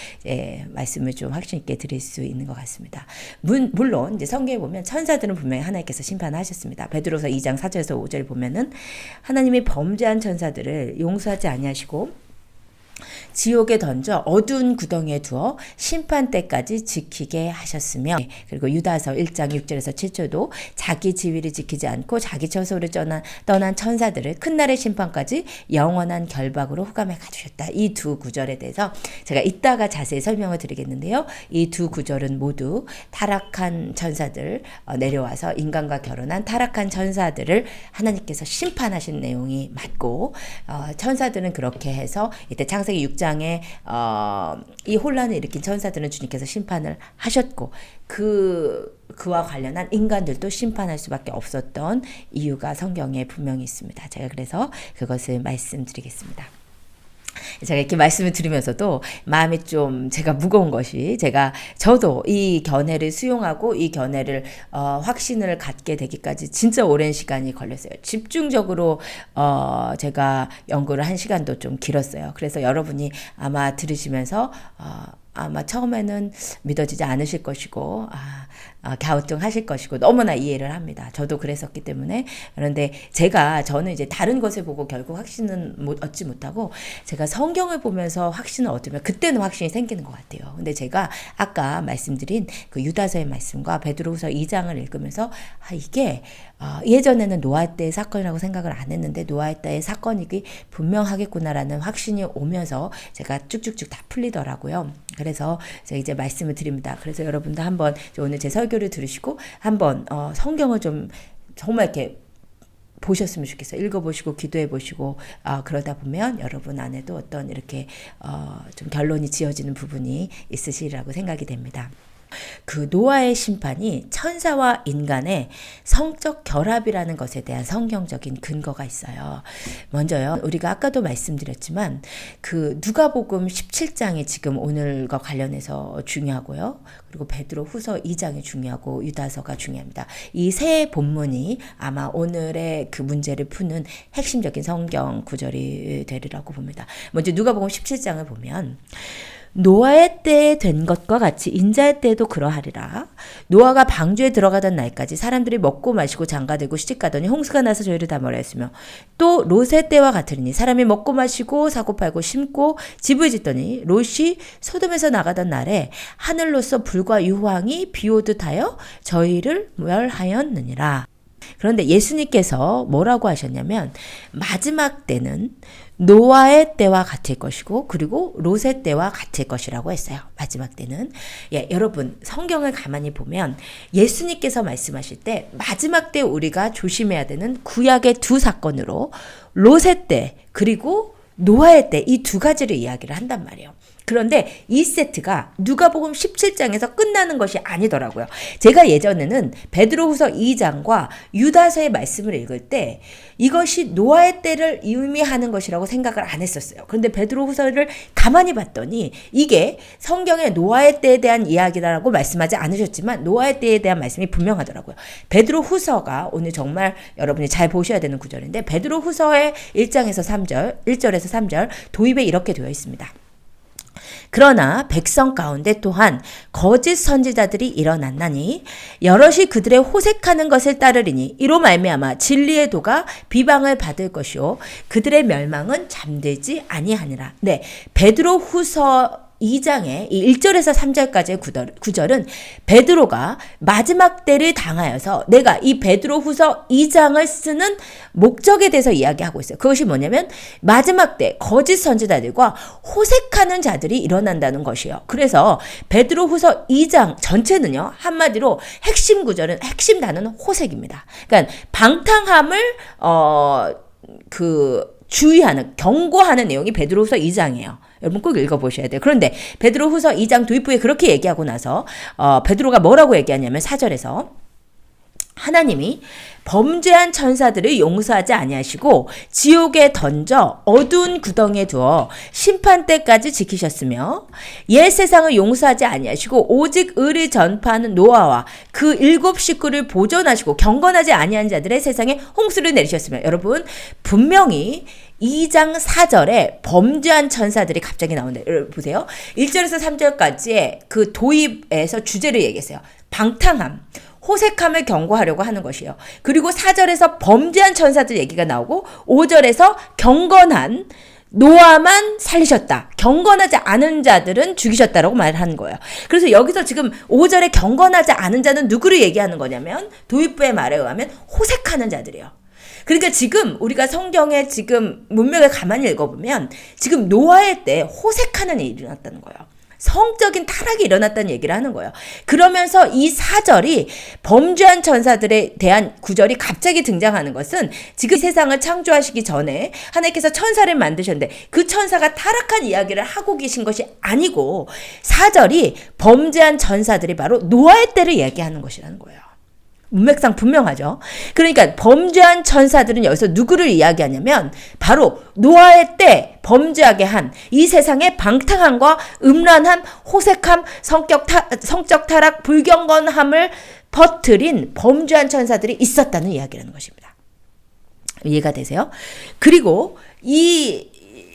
말씀을 좀 확신 있게 드릴 수 있는 것 같습니다. 물론 이제 성경에 보면 천사들은 분명히 하나님께서 심판하셨습니다. 베드로서 2장 4절에서 5절 보면은 하나님이 범죄한 천사들을 용서하지 아니하시고 지옥에 던져 어두운 구덩이에 두어 심판 때까지 지키게 하셨으며 그리고 유다서 1장 6절에서 7절도 자기 지위를 지키지 않고 자기 처소를 떠난 천사들을 큰 날의 심판까지 영원한 결박으로 후감에 가두셨다. 이 두 구절에 대해서 제가 이따가 자세히 설명을 드리겠는데요. 이 두 구절은 모두 타락한 천사들 내려와서 인간과 결혼한 타락한 천사들을 하나님께서 심판하신 내용이 맞고 천사들은 그렇게 해서 이때 창세기 6장에 이 혼란을 일으킨 천사들은 주님께서 심판을 하셨고 그와 관련한 인간들도 심판할 수밖에 없었던 이유가 성경에 분명히 있습니다. 제가 그래서 그것을 말씀드리겠습니다. 제가 이렇게 말씀을 드리면서도 마음이 좀 제가 무거운 것이 저도 이 견해를 수용하고 이 견해를 확신을 갖게 되기까지 진짜 오랜 시간이 걸렸어요. 집중적으로 제가 연구를 한 시간도 좀 길었어요. 그래서 여러분이 아마 들으시면서 아마 처음에는 믿어지지 않으실 것이고 갸우뚱하실 것이고 너무나 이해를 합니다. 저도 그랬었기 때문에. 그런데 저는 이제 다른 것을 보고 결국 확신은 얻지 못하고 제가 성경을 보면서 확신을 얻으면 그때는 확신이 생기는 것 같아요. 근데 제가 아까 말씀드린 그 유다서의 말씀과 베드로후서 2장을 읽으면서 이게 예전에는 노아 때의 사건이라고 생각을 안 했는데 노아 때의 사건이기 분명하겠구나라는 확신이 오면서 제가 쭉쭉쭉 다 풀리더라고요. 그래서 제가 이제 말씀을 드립니다. 그래서 여러분도 한번 오늘 제 설교를 들으시고 한번 성경을 좀 정말 이렇게 보셨으면 좋겠어요. 읽어보시고 기도해보시고 그러다 보면 여러분 안에도 어떤 이렇게 좀 결론이 지어지는 부분이 있으시리라고 생각이 됩니다. 그 노아의 심판이 천사와 인간의 성적 결합이라는 것에 대한 성경적인 근거가 있어요. 먼저요, 우리가 아까도 말씀드렸지만 그 누가복음 17장이 지금 오늘과 관련해서 중요하고요. 그리고 베드로후서 2장이 중요하고 유다서가 중요합니다. 이 세 본문이 아마 오늘의 그 문제를 푸는 핵심적인 성경 구절이 되리라고 봅니다. 먼저 누가복음 17장을 보면 노아의 때에 된 것과 같이 인자의 때에도 그러하리라. 노아가 방주에 들어가던 날까지 사람들이 먹고 마시고 장가들고 시집가더니 홍수가 나서 저희를 다 멀어했으며 또 롯의 때와 같으리니 사람이 먹고 마시고 사고 팔고 심고 집을 짓더니 롯이 소돔에서 나가던 날에 하늘로서 불과 유황이 비오듯 하여 저희를 멸하였느니라. 그런데 예수님께서 뭐라고 하셨냐면 마지막 때는 노아의 때와 같을 것이고 그리고 롯의 때와 같을 것이라고 했어요. 마지막 때는. 여러분 성경을 가만히 보면 예수님께서 말씀하실 때 마지막 때 우리가 조심해야 되는 구약의 두 사건으로 롯의 때 그리고 노아의 때 이 두 가지를 이야기를 한단 말이에요. 그런데 이 세트가 누가복음 17장에서 끝나는 것이 아니더라고요. 제가 예전에는 베드로후서 2장과 유다서의 말씀을 읽을 때 이것이 노아의 때를 의미하는 것이라고 생각을 안 했었어요. 그런데 베드로후서를 가만히 봤더니 이게 성경의 노아의 때에 대한 이야기다라고 말씀하지 않으셨지만 노아의 때에 대한 말씀이 분명하더라고요. 베드로후서가 오늘 정말 여러분이 잘 보셔야 되는 구절인데 베드로후서의 1장에서 3절, 1절에서 3절 도입에 이렇게 되어 있습니다. 그러나 백성 가운데 또한 거짓 선지자들이 일어났나니 여럿이 그들의 호색하는 것을 따르리니 이로 말미암아 진리의 도가 비방을 받을 것이요 그들의 멸망은 잠들지 아니하니라. 네, 베드로후서 2장의 이 1절에서 3절까지의 구절은 베드로가 마지막 때를 당하여서 내가 이 베드로후서 2장을 쓰는 목적에 대해서 이야기하고 있어요. 그것이 뭐냐면 마지막 때 거짓 선지자들과 호색하는 자들이 일어난다는 것이에요. 그래서 베드로후서 2장 전체는요. 한마디로 핵심 구절은 핵심 단어는 호색입니다. 그러니까 방탕함을 주의하는 경고하는 내용이 베드로후서 2장이에요. 여러분 꼭 읽어보셔야 돼요. 그런데 베드로후서 2장 도입부에 그렇게 얘기하고 나서 베드로가 뭐라고 얘기하냐면 4절에서 하나님이 범죄한 천사들을 용서하지 아니하시고 지옥에 던져 어두운 구덩이에 두어 심판 때까지 지키셨으며 옛 세상을 용서하지 아니하시고 오직 의를 전파하는 노아와 그 7 식구를 보존하시고 경건하지 아니한 자들의 세상에 홍수를 내리셨으며 여러분 분명히 2장 4절에 범죄한 천사들이 갑자기 나오는데 여러분 보세요. 1절에서 3절까지의 그 도입에서 주제를 얘기했어요. 방탕함, 호색함을 경고하려고 하는 것이에요. 그리고 4절에서 범죄한 천사들 얘기가 나오고 5절에서 경건한 노아만 살리셨다. 경건하지 않은 자들은 죽이셨다라고 말하는 거예요. 그래서 여기서 지금 5절에 경건하지 않은 자는 누구를 얘기하는 거냐면 도입부의 말에 의하면 호색하는 자들이에요. 그러니까 지금 우리가 성경의 지금 문맥을 가만히 읽어보면 지금 노아의 때 호색하는 일이 일어났다는 거예요. 성적인 타락이 일어났다는 얘기를 하는 거예요. 그러면서 이 4절이 범죄한 천사들에 대한 구절이 갑자기 등장하는 것은 지금 세상을 창조하시기 전에 하나님께서 천사를 만드셨는데 그 천사가 타락한 이야기를 하고 계신 것이 아니고 4절이 범죄한 천사들이 바로 노아의 때를 얘기하는 것이라는 거예요. 문맥상 분명하죠. 그러니까 범죄한 천사들은 여기서 누구를 이야기하냐면 바로 노아의 때 범죄하게 한 이 세상의 방탕함과 음란함, 호색함, 성적 타락, 불경건함을 퍼뜨린 범죄한 천사들이 있었다는 이야기라는 것입니다. 이해가 되세요? 그리고 이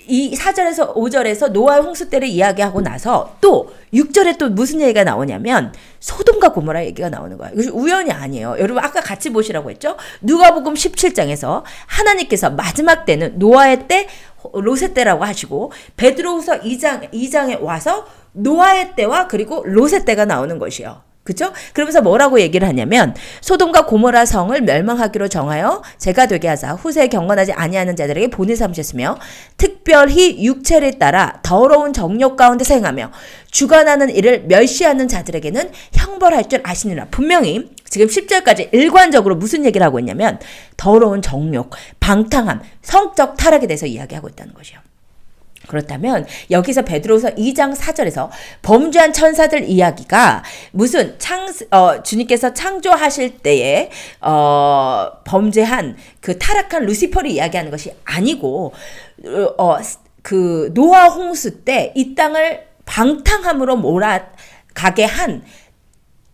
이 4절에서 5절에서 노아의 홍수 때를 이야기하고 나서 또 6절에 또 무슨 얘기가 나오냐면 소돔과 고모라 얘기가 나오는 거예요. 이것이 우연이 아니에요. 여러분 아까 같이 보시라고 했죠. 누가복음 17장에서 하나님께서 마지막 때는 노아의 때, 롯의 때라고 하시고 베드로후서 2장에 와서 노아의 때와 그리고 롯의 때가 나오는 것이요. 그죠? 그러면서 뭐라고 얘기를 하냐면 소돔과 고모라 성을 멸망하기로 정하여 제가 되게 하사 후세에 경건하지 아니하는 자들에게 본을 삼으셨으며 특별히 육체를 따라 더러운 정욕 가운데서 행하며 주관하는 일을 멸시하는 자들에게는 형벌할 줄 아시느라. 분명히 지금 10절까지 일관적으로 무슨 얘기를 하고 있냐면 더러운 정욕, 방탕함, 성적 타락에 대해서 이야기하고 있다는 것이요. 그렇다면 여기서 베드로후서 2장 4절에서 범죄한 천사들 이야기가 무슨 주님께서 창조하실 때에 범죄한 그 타락한 루시퍼를 이야기하는 것이 아니고 그 노아 홍수 때 이 땅을 방탕함으로 몰아가게 한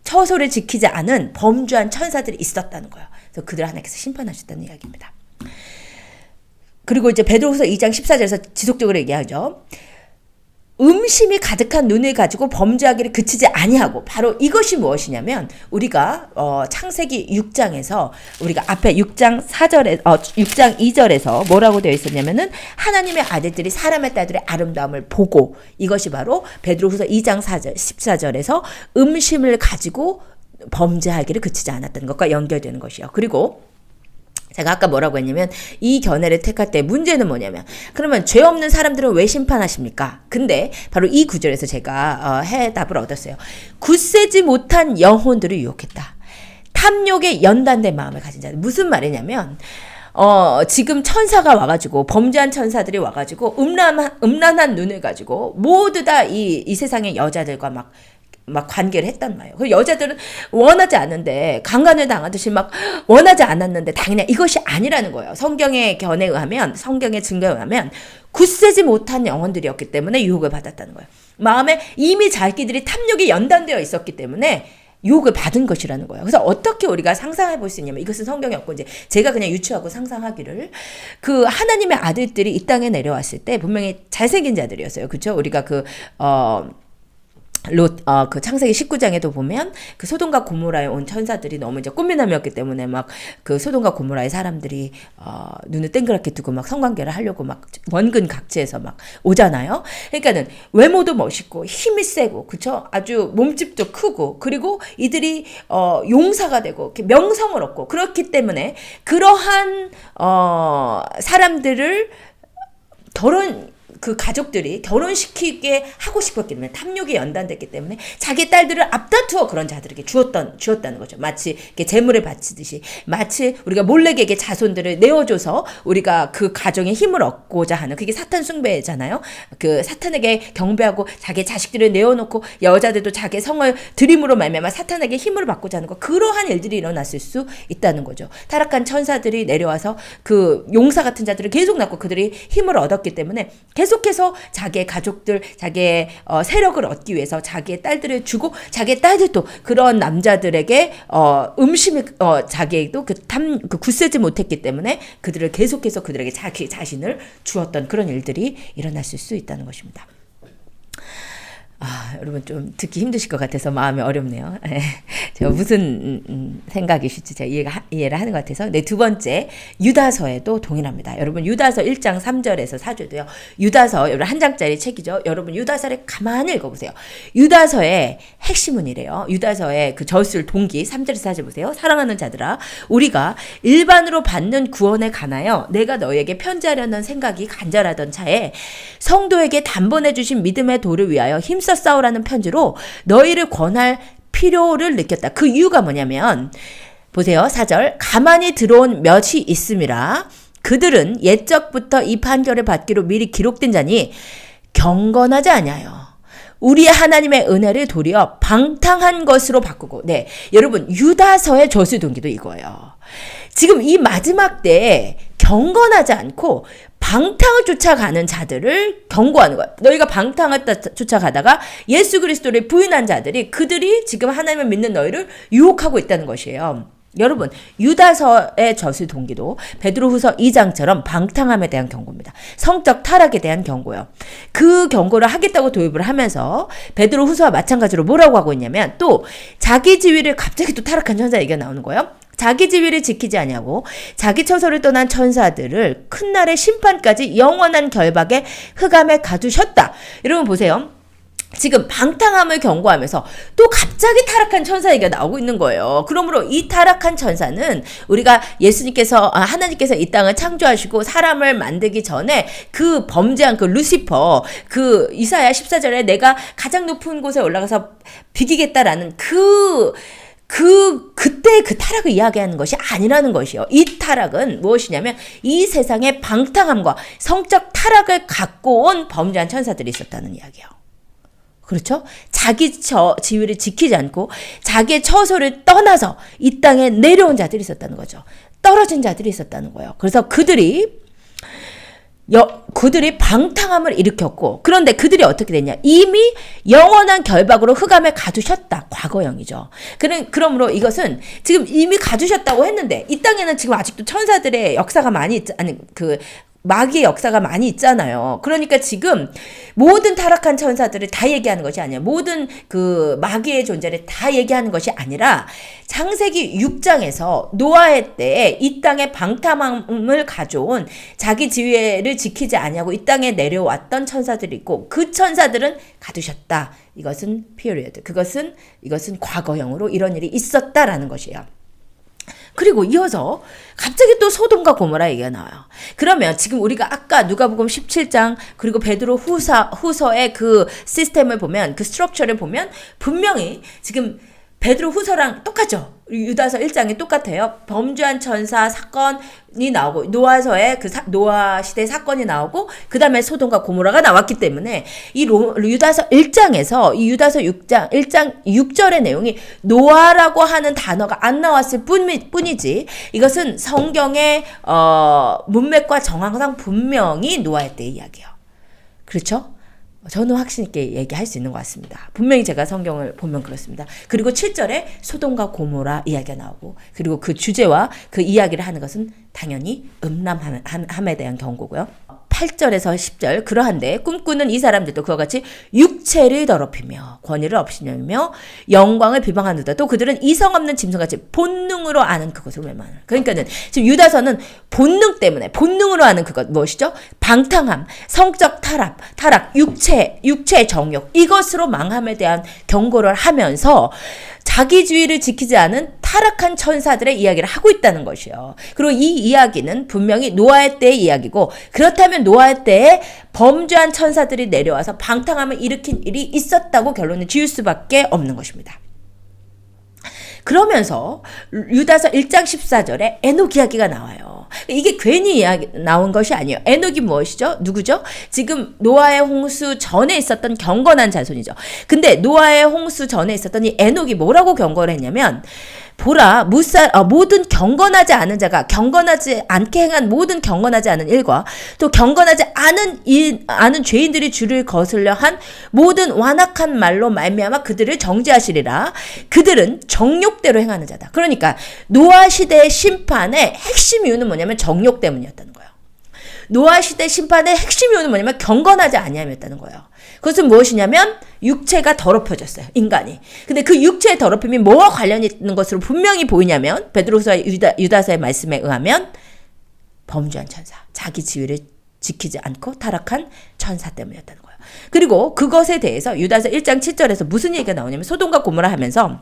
처소를 지키지 않은 범죄한 천사들이 있었다는 거예요. 그래서 그들 하나님께서 심판하셨다는 이야기입니다. 그리고 이제 베드로후서 2장 14절에서 지속적으로 얘기하죠. 음심이 가득한 눈을 가지고 범죄하기를 그치지 아니하고, 바로 이것이 무엇이냐면 우리가 창세기 6장에서 우리가 앞에 6장 2절에서 뭐라고 되어 있었냐면은 하나님의 아들들이 사람의 딸들의 아름다움을 보고, 이것이 바로 베드로후서 2장 14절에서 음심을 가지고 범죄하기를 그치지 않았다는 것과 연결되는 것이요. 그리고 제가 아까 뭐라고 했냐면 이 견해를 택할 때 문제는 뭐냐면, 그러면 죄 없는 사람들은 왜 심판하십니까? 근데 바로 이 구절에서 제가 해답을 얻었어요. 굳세지 못한 영혼들을 유혹했다. 탐욕에 연단된 마음을 가진 자들. 무슨 말이냐면 지금 천사가 와가지고, 범죄한 천사들이 와가지고 음란한 눈을 가지고 모두 다 이 세상의 여자들과 막 관계를 했단 말이에요. 그 여자들은 원하지 않는데, 강간을 당하듯이 막 원하지 않았는데 당연히 이것이 아니라는 거예요. 성경의 견해에 의하면, 성경의 증거에 의하면 굳세지 못한 영혼들이었기 때문에 유혹을 받았다는 거예요. 마음에 이미 자기들이 탐욕이 연단되어 있었기 때문에 유혹을 받은 것이라는 거예요. 그래서 어떻게 우리가 상상해 볼 수 있냐면, 이것은 성경이 없고 이제 제가 그냥 유추하고 상상하기를, 그 하나님의 아들들이 이 땅에 내려왔을 때 분명히 잘생긴 자들이었어요. 그렇죠? 우리가 그 창세기 19장에도 보면 그 소돔과 고모라에 온 천사들이 너무 이제 꽃미남이었기 때문에 막 그 소돔과 고모라의 사람들이 눈을 땡그랗게 두고 막 성관계를 하려고 막 원근 각지에서 막 오잖아요. 그러니까는 외모도 멋있고 힘이 세고, 그쵸? 아주 몸집도 크고, 그리고 이들이 용사가 되고 명성을 얻고, 그렇기 때문에 그러한 사람들을 그 가족들이 결혼시키게 하고 싶었기 때문에, 탐욕이 연단됐기 때문에 자기 딸들을 앞다투어 그런 자들에게 주었다는 거죠. 마치 재물을 바치듯이, 마치 우리가 몰래에게 자손들을 내어줘서 우리가 그 가정에 힘을 얻고자 하는, 그게 사탄 숭배잖아요. 그 사탄에게 경배하고 자기 자식들을 내어놓고 여자들도 자기 성을 드림으로 말미암아 사탄에게 힘을 받고자 하는 거, 그러한 일들이 일어났을 수 있다는 거죠. 타락한 천사들이 내려와서 그 용사 같은 자들을 계속 낳고 그들이 힘을 얻었기 때문에 계속해서 자기의 가족들, 자기의 세력을 얻기 위해서 자기의 딸들을 주고, 자기의 딸들도 그런 남자들에게 음심을 자기도 그 굳세지 못했기 때문에 그들을 계속해서 그들에게 자기 자신을 주었던 그런 일들이 일어났을 수 있다는 것입니다. 여러분 좀 듣기 힘드실 것 같아서 마음이 어렵네요. 제가 무슨 생각이실지 제가 이해를 하는 것 같아서. 네, 두 번째, 유다서에도 동일합니다. 여러분 유다서 1장 3절에서 4절도요. 유다서, 여러분 한 장짜리 책이죠. 여러분 유다서를 가만히 읽어보세요. 유다서의 핵심은 이래요. 유다서의 그 저술 동기 3절에서 4절 보세요. 사랑하는 자들아, 우리가 일반으로 받는 구원에 관하여 내가 너에게 편지하려는 생각이 간절하던 차에 성도에게 단번에 주신 믿음의 도를 위하여 힘써 싸우라는 편지로 너희를 권할 필요를 느꼈다. 그 이유가 뭐냐면, 보세요. 4절, 가만히 들어온 몇이 있음이라. 그들은 옛적부터 이 판결을 받기로 미리 기록된 자니 경건하지 아니하여 우리 하나님의 은혜를 도리어 방탕한 것으로 바꾸고. 네, 여러분 유다서의 저술 동기도 이거예요. 지금 이 마지막 때에 경건하지 않고 방탕을 쫓아가는 자들을 경고하는 거예요. 너희가 방탕을 쫓아가다가 예수 그리스도를 부인한 자들이, 그들이 지금 하나님을 믿는 너희를 유혹하고 있다는 것이에요. 여러분, 유다서의 저술 동기도 베드로후서 2장처럼 방탕함에 대한 경고입니다. 성적 타락에 대한 경고요. 그 경고를 하겠다고 도입을 하면서 베드로후서와 마찬가지로 뭐라고 하고 있냐면 또 자기 지위를 갑자기 또 타락한 천사 얘기가 나오는 거예요. 자기 지위를 지키지 아니하고 자기 처소를 떠난 천사들을 큰 날의 심판까지 영원한 결박에 흑암에 가두셨다. 여러분 보세요. 지금 방탕함을 경고하면서 또 갑자기 타락한 천사 얘기가 나오고 있는 거예요. 그러므로 이 타락한 천사는 우리가 하나님께서 이 땅을 창조하시고 사람을 만들기 전에 그 범죄한 그 루시퍼, 그 이사야 14절에 내가 가장 높은 곳에 올라가서 비기겠다라는 그때 그 타락을 이야기하는 것이 아니라는 것이요. 이 타락은 무엇이냐면 이 세상의 방탕함과 성적 타락을 갖고 온 범죄한 천사들이 있었다는 이야기예요. 그렇죠? 자기 지위를 지키지 않고 자기의 처소를 떠나서 이 땅에 내려온 자들이 있었다는 거죠. 떨어진 자들이 있었다는 거예요. 그래서 그들이 방탕함을 일으켰고, 그런데 그들이 어떻게 됐냐? 이미 영원한 결박으로 흑암에 가두셨다. 과거형이죠. 그러므로 이것은 지금 이미 가두셨다고 했는데 이 땅에는 지금 아직도 천사들의 역사가 마귀의 역사가 많이 있잖아요. 그러니까 지금 모든 타락한 천사들을 다 얘기하는 것이 아니야. 모든 그 마귀의 존재를 다 얘기하는 것이 아니라 창세기 6장에서 노아의 때에 이 땅에 방탕함을 가져온 자기 지위를 지키지 아니하고 이 땅에 내려왔던 천사들이 있고 그 천사들은 가두셨다. 이것은 period. 이것은 과거형으로 이런 일이 있었다라는 것이에요. 그리고 이어서 갑자기 또 소돔과 고모라 얘기가 나와요. 그러면 지금 우리가 아까 누가복음 17장 그리고 베드로 후서의 그 시스템을 보면, 그 스트럭처를 보면 분명히 지금 베드로 후서랑 똑같죠. 유다서 1장이 똑같아요. 범죄한 천사 사건이 나오고 노아서의 노아 시대 사건이 나오고 그 다음에 소돔과 고모라가 나왔기 때문에 이 유다서 1장에서 이 유다서 1장 6절의 내용이 노아라고 하는 단어가 안 나왔을 뿐이지 이것은 성경의 문맥과 정황상 분명히 노아의 때의 이야기예요. 그렇죠? 저는 확신 있게 얘기할 수 있는 것 같습니다. 분명히 제가 성경을 보면 그렇습니다. 그리고 7절에 소돔과 고모라 이야기가 나오고, 그리고 그 주제와 그 이야기를 하는 것은 당연히 음란함에 대한 경고고요. 8절에서 10절 그러한데 꿈꾸는 이 사람들도 그와 같이 육체를 더럽히며 권위를 없이며 영광을 비방하는데 또 그들은 이성 없는 짐승같이 본능으로 아는 그것을 외면하는. 그러니까는 지금 유다서는 본능으로 아는 그것 무엇이죠? 방탕함, 성적 타락, 육체의 정욕, 이것으로 망함에 대한 경고를 하면서 자기주의를 지키지 않은 타락한 천사들의 이야기를 하고 있다는 것이요. 그리고 이 이야기는 분명히 노아의 때의 이야기고, 그렇다면 노아의 때에 범죄한 천사들이 내려와서 방탕함을 일으킨 일이 있었다고 결론을 지을 수밖에 없는 것입니다. 그러면서 유다서 1장 14절에 에녹 이야기가 나와요. 이게 괜히 나온 것이 아니에요. 에녹이 무엇이죠? 누구죠? 지금 노아의 홍수 전에 있었던 경건한 자손이죠. 근데 노아의 홍수 전에 있었던 이 에녹이 뭐라고 경고를 했냐면, 보라, 모든 경건하지 않은 자가 경건하지 않게 행한 모든 경건하지 않은 일과 또 경건하지 않은 죄인들이 주를 거슬려 한 모든 완악한 말로 말미암아 그들을 정죄하시리라. 그들은 정욕대로 행하는 자다. 그러니까 노아 시대의 심판의 핵심 이유는 뭐냐면 정욕 때문이었다는 거예요. 노아 시대 심판의 핵심 이유는 뭐냐면 경건하지 아니함이었다는 거예요. 그것은 무엇이냐면 육체가 더럽혀졌어요. 인간이. 근데 그 육체의 더럽힘이 뭐와 관련이 있는 것으로 분명히 보이냐면 베드로서 유다서의 말씀에 의하면 범죄한 천사, 자기 지위를 지키지 않고 타락한 천사 때문이었다는 거예요. 그리고 그것에 대해서 유다서 1장 7절에서 무슨 얘기가 나오냐면 소돔과 고모라 하면서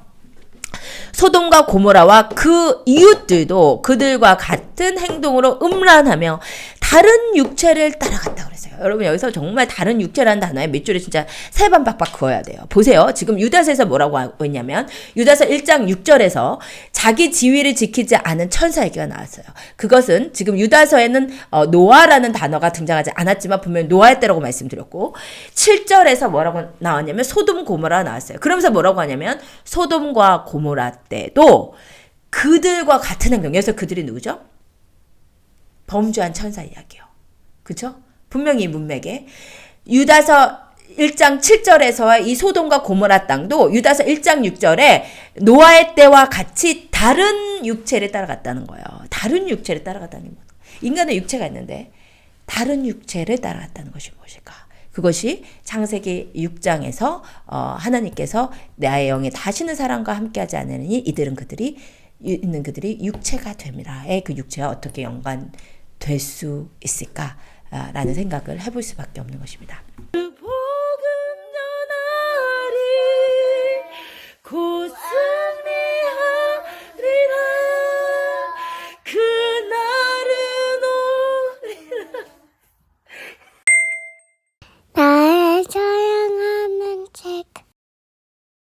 소돔과 고모라와 그 이웃들도 그들과 같은 행동으로 음란하며 다른 육체를 따라갔다 그랬어요. 여러분 여기서 정말 다른 육체라는 단어에 밑줄을 진짜 세 번 박박 그어야 돼요. 보세요. 지금 유다서에서 뭐라고 하고 있냐면 유다서 1장 6절에서 자기 지위를 지키지 않은 천사 얘기가 나왔어요. 그것은 지금 유다서에는 노아라는 단어가 등장하지 않았지만 분명히 노아의 때라고 말씀드렸고 7절에서 뭐라고 나왔냐면 소돔 고모라 나왔어요. 그러면서 뭐라고 하냐면 소돔과 고모라 때도 그들과 같은 행동. 여기서 그들이 누구죠? 범죄한 천사 이야기요. 그렇죠? 분명히 문맥에 유다서 1장 7절에서 이 소돔과 고모라 땅도 유다서 1장 6절에 노아의 때와 같이 다른 육체를 따라갔다는 거예요. 다른 육체를 따라갔다는 거. 인간의 육체가 있는데 다른 육체를 따라갔다는 것이 무엇일까? 그것이 창세기 6장에서 하나님께서 나의 영에 다시는 사람과 함께하지 않으니 이들은 그들이 육체가 됨이라의 그 육체와 어떻게 연관될 수 있을까라는 생각을 해볼 수밖에 없는 것입니다.